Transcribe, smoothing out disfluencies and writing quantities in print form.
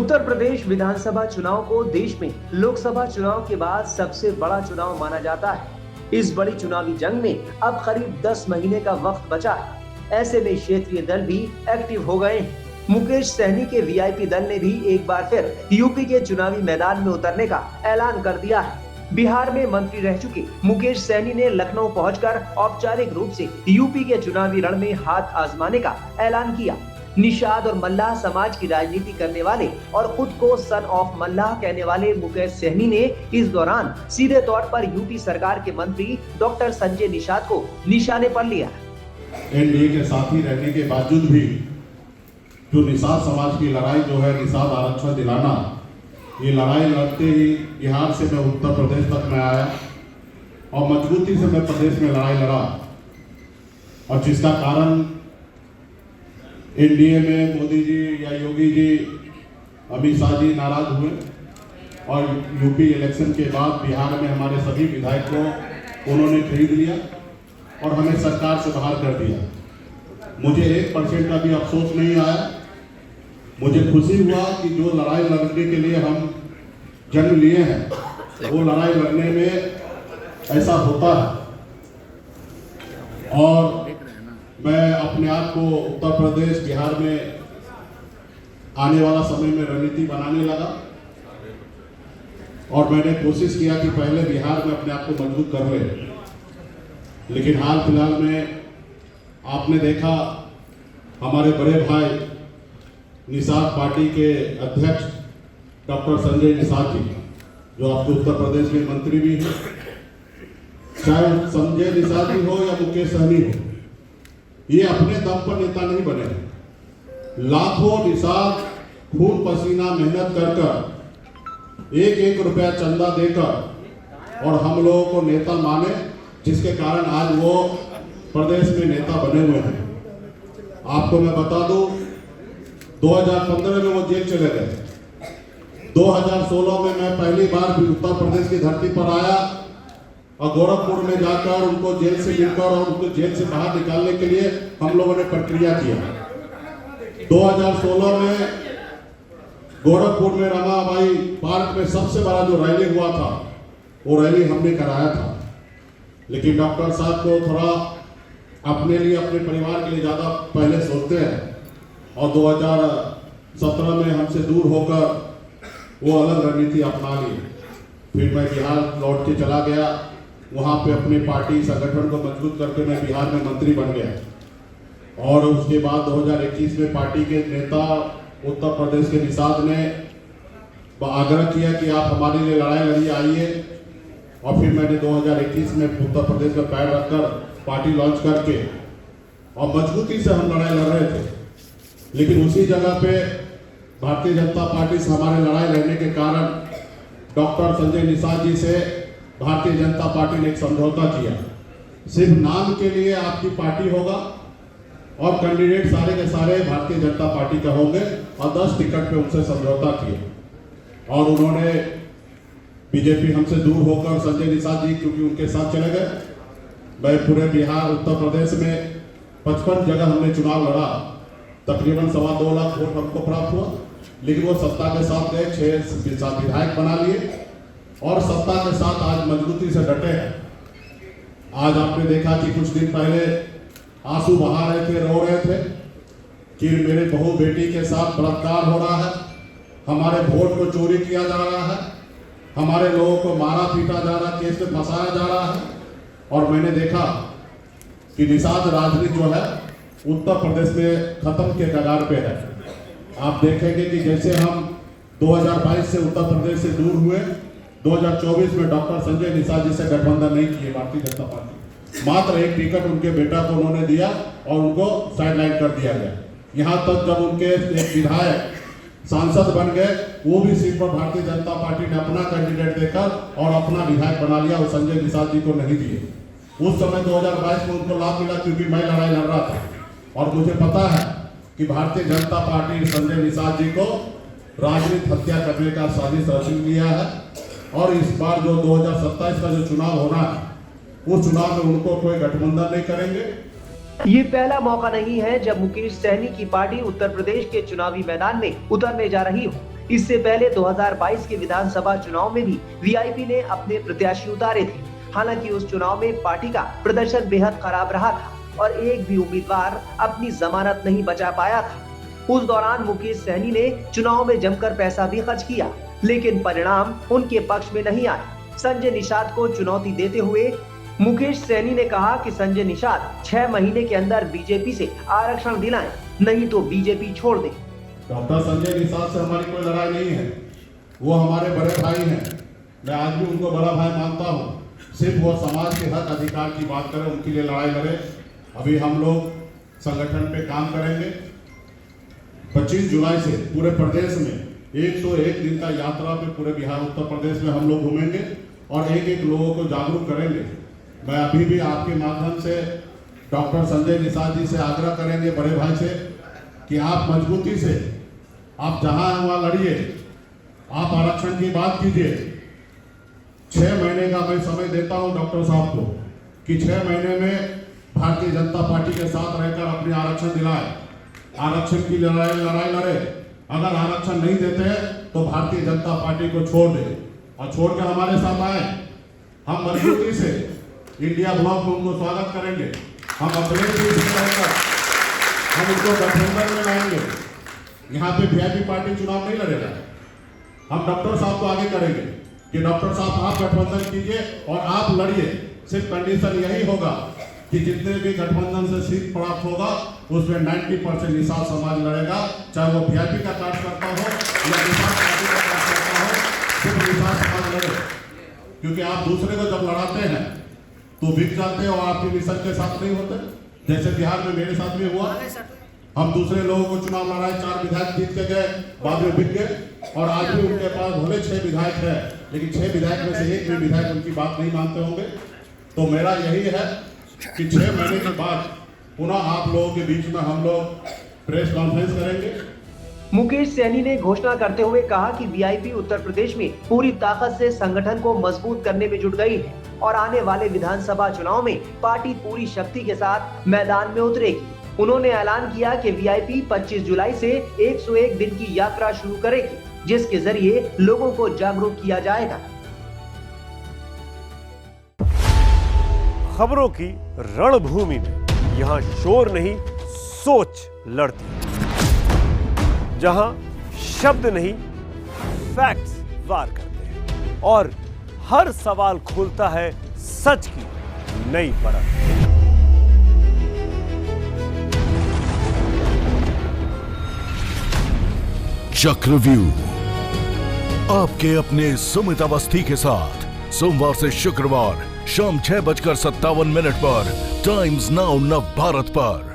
उत्तर प्रदेश विधानसभा चुनाव को देश में लोकसभा चुनाव के बाद सबसे बड़ा चुनाव माना जाता है। इस बड़ी चुनावी जंग में अब करीब 10 महीने का वक्त बचा है। ऐसे में क्षेत्रीय दल भी एक्टिव हो गए हैं। मुकेश सहनी के वीआईपी दल ने भी एक बार फिर यूपी के चुनावी मैदान में उतरने का ऐलान कर दिया है। बिहार में मंत्री रह चुके मुकेश सहनी ने लखनऊ पहुंचकर औपचारिक रूप से यूपी के चुनावी रण में हाथ आजमाने का ऐलान किया। निषाद और मल्लाह समाज की राजनीति करने वाले और खुद को सन ऑफ मल्लाह कहने वाले मुकेश सहनी ने इस दौरान सीधे तौर पर यूपी सरकार के मंत्री डॉक्टर संजय निषाद को निशाने पर लिया। एनडीए के साथी रहने के बावजूद भी जो निषाद समाज की लड़ाई जो है निषाद आरक्षण दिलाना, ये लड़ाई लड़ते ही बिहार से मैं उत्तर प्रदेश तक में आया और मजबूती से मैं प्रदेश में लड़ाई लड़ा और जिसका कारण एनडीए में मोदी जी या योगी जी, अमित शाह जी नाराज हुए और यूपी इलेक्शन के बाद बिहार में हमारे सभी विधायकों को उन्होंने खरीद लिया और हमें सरकार से बाहर कर दिया। मुझे 1% का भी अफसोस नहीं आया। मुझे खुशी हुआ कि जो लड़ाई लड़ने के लिए हम जन्म लिए हैं वो लड़ाई लड़ने में ऐसा होता है। और मैं अपने आप को उत्तर प्रदेश बिहार में आने वाला समय में रणनीति बनाने लगा और मैंने कोशिश किया कि पहले बिहार में अपने आप को मजबूत कर ले। लेकिन हाल फिलहाल में आपने देखा हमारे बड़े भाई निषाद पार्टी के अध्यक्ष डॉक्टर संजय निषाद जी, जो आपके उत्तर प्रदेश के मंत्री भी हैं, चाहे संजय निषाद जी हो या मुकेश सहनी हो, ये अपने दम पर नेता नहीं बने। लाखों निषाद खून पसीना मेहनत कर कर 1-1 रुपया चंदा देकर और हम लोगों को नेता माने, जिसके कारण आज वो प्रदेश में नेता बने हुए हैं। आपको मैं बता दूं, 2015 में वो जेल चले गए। 2016 में मैं पहली बार उत्तर प्रदेश की धरती पर आया और गोरखपुर में जाकर उनको जेल से मिलकर और उनको जेल से बाहर निकालने के लिए हम लोगों ने प्रक्रिया किया। 2016 में गोरखपुर में रमाबाई पार्क में सबसे बड़ा जो रैली हुआ था, वो रैली हमने कराया था। लेकिन डॉक्टर साहब को थोड़ा अपने लिए, अपने परिवार के लिए ज़्यादा पहले सोचते हैं और 2017 में हमसे दूर होकर वो अलग रणनीति अपना ली। फिर मैं बिहार लौट के चला गया, वहाँ पे अपनी पार्टी संगठन को मजबूत करके मैं बिहार में मंत्री बन गया। और उसके बाद 2021 में पार्टी के नेता उत्तर प्रदेश के निषाद ने आग्रह किया कि आप हमारे लिए लड़ाई लड़िए, आइए। और फिर मैंने 2021 में उत्तर प्रदेश में पैर रखकर पार्टी लॉन्च करके और मजबूती से हम लड़ाई लड़ रहे थे। लेकिन उसी जगह पे भारतीय जनता पार्टी से हमारे लड़ाई लड़ने के कारण डॉक्टर संजय निषाद जी से भारतीय जनता पार्टी ने एक समझौता किया। सिर्फ नाम के लिए आपकी पार्टी होगा और कैंडिडेट सारे के सारे भारतीय जनता पार्टी का होंगे और 10 टिकट पे उनसे समझौता किया। और उन्होंने बीजेपी हमसे दूर होकर संजय निषाद जी क्योंकि उनके साथ चले गए। मैं पूरे बिहार उत्तर प्रदेश में 55 जगह हमने चुनाव लड़ा, तकरीबन 2.25 लाख वोट हमको प्राप्त हुआ। लेकिन वो सत्ता के साथ गए, 6 विधायक बना लिए और सत्ता के साथ आज मजबूती से डटे हैं। आज आपने देखा कि कुछ दिन पहले आंसू बहा रहे थे, रो रहे थे कि मेरे बहू बेटी के साथ बलात्कार हो रहा है, हमारे वोट को चोरी किया जा रहा है, हमारे लोगों को मारा पीटा जा रहा है, केस में फंसाया जा रहा है। और मैंने देखा कि निषाद राजनीति जो है उत्तर प्रदेश में खत्म के कगार पे है। आप देखेंगे कि जैसे हम 2022 से उत्तर प्रदेश से दूर हुए, 2024 में डॉक्टर संजय निषाद जी से गठबंधन नहीं किए भारतीय जनता पार्टी। मात्र 1 टिकट उनके बेटा को उन्होंने दिया और उनको साइडलाइन कर दिया गया। यहाँ तक जब उनके एक विधायक सांसद बन गए, वो भी सीट पर भारतीय जनता पार्टी ने अपना कैंडिडेट देकर और अपना विधायक बना लिया और संजय निषाद जी को नहीं दिए। उस समय 2022 में उनको लाभ मिला क्योंकि मैं लड़ाई लड़ रहा था और मुझे पता है कि भारतीय जनता पार्टी संजय निषाद जी को राजनीतिक हत्या करने का साजिश रच लिया है। और इस बार जो 2027 का जो चुनाव होना है, उस चुनाव में उनको कोई गठबंधन नहीं करेंगे। ये पहला मौका नहीं है जब मुकेश सहनी की पार्टी उत्तर प्रदेश के चुनावी मैदान में उतरने जा रही हो। इससे पहले 2022 के विधानसभा चुनाव में भी वीआईपी ने अपने प्रत्याशी उतारे थे। हालांकि उस चुनाव में पार्टी का प्रदर्शन बेहद खराब रहा था और एक भी उम्मीदवार अपनी जमानत नहीं बचा पाया था। उस दौरान मुकेश सहनी ने चुनाव में जमकर पैसा भी खर्च किया, लेकिन परिणाम उनके पक्ष में नहीं आए। संजय निषाद को चुनौती देते हुए मुकेश सहनी ने कहा कि संजय निषाद 6 महीने के अंदर बीजेपी से आरक्षण दिलाएं, नहीं तो बीजेपी छोड़ दें। डॉक्टर संजय निषाद से हमारी कोई लड़ाई नहीं है, वो हमारे बड़े भाई हैं। मैं आज भी उनको बड़ा भाई मानता हूँ। सिर्फ वो समाज के हक अधिकार की बात करें, उनके लिए लड़ाई लड़े। अभी हम लोग संगठन पे काम करेंगे। 25 जुलाई से पूरे प्रदेश में 101 दिन का यात्रा पे पूरे बिहार उत्तर प्रदेश में हम लोग घूमेंगे और एक एक लोगों को जागरूक करेंगे। मैं अभी भी आपके माध्यम से डॉक्टर संजय निषाद जी से आग्रह करेंगे, बड़े भाई से, कि आप मजबूती से, आप जहां हैं वहां लड़िए, आप आरक्षण की बात कीजिए। 6 महीने का मैं समय देता हूं डॉक्टर साहब को कि 6 महीने में भारतीय जनता पार्टी के साथ रहकर अपने आरक्षण दिलाए, आरक्षण की लड़ाई लड़े। अगर आरक्षण नहीं देते तो भारतीय जनता पार्टी को छोड़ दे और छोड़ के हमारे साथ आए। हम मजबूती से इंडिया ब्लॉक में उनको स्वागत करेंगे। हम अपने रहकर हम उनको गठबंधन में लाएंगे। यहाँ पे वीआईपी पार्टी चुनाव नहीं लड़ेगा। हम डॉक्टर साहब को आगे करेंगे कि डॉक्टर साहब आप गठबंधन कीजिए और आप लड़िए। सिर्फ कंडीशन यही होगा कि जितने भी गठबंधन से सीट प्राप्त होगा उसमें 90% निषाद समाज लड़ेगा, चाहे वो वीआईपी का कार्यकर्ता हो या निषाद पार्टी का कार्यकर्ता हो, सिर्फ निषाद समाज लड़े। क्योंकि आप दूसरे को जब लड़ाते हैं तो बिक जाते हो, आपके मिशन के साथ नहीं होते। जैसे बिहार में मेरे साथ में हुआ, हम दूसरे लोगों को चुनाव लड़ाए, 4 विधायक जीत के गए, बाद में बिक गए। और आज भी उनके पास भले 6 विधायक है, लेकिन 6 विधायक में से एक भी विधायक उनकी बात नहीं मानते होंगे। तो मेरा यही है कि 6 महीने के बाद पुनः आप लोगों के बीच में हम लोग प्रेस कॉन्फ्रेंस करेंगे। मुकेश सहनी ने घोषणा करते हुए कहा कि वीआईपी उत्तर प्रदेश में पूरी ताकत से संगठन को मजबूत करने में जुट गई है और आने वाले विधानसभा चुनाव में पार्टी पूरी शक्ति के साथ मैदान में उतरेगी। उन्होंने ऐलान किया कि वीआईपी 25 जुलाई से 101 दिन की यात्रा शुरू करेगी, जिसके जरिए लोगों को जागरूक किया जाएगा। खबरों की रणभूमि में यहाँ शोर नहीं, सोच लड़ती है। जहां शब्द नहीं, फैक्ट्स वार करते हैं और हर सवाल खोलता है सच की नई परत। चक्रव्यूह आपके अपने सुमित अवस्थी के साथ सोमवार से शुक्रवार शाम 6:57 पर टाइम्स नाउ नव भारत पर।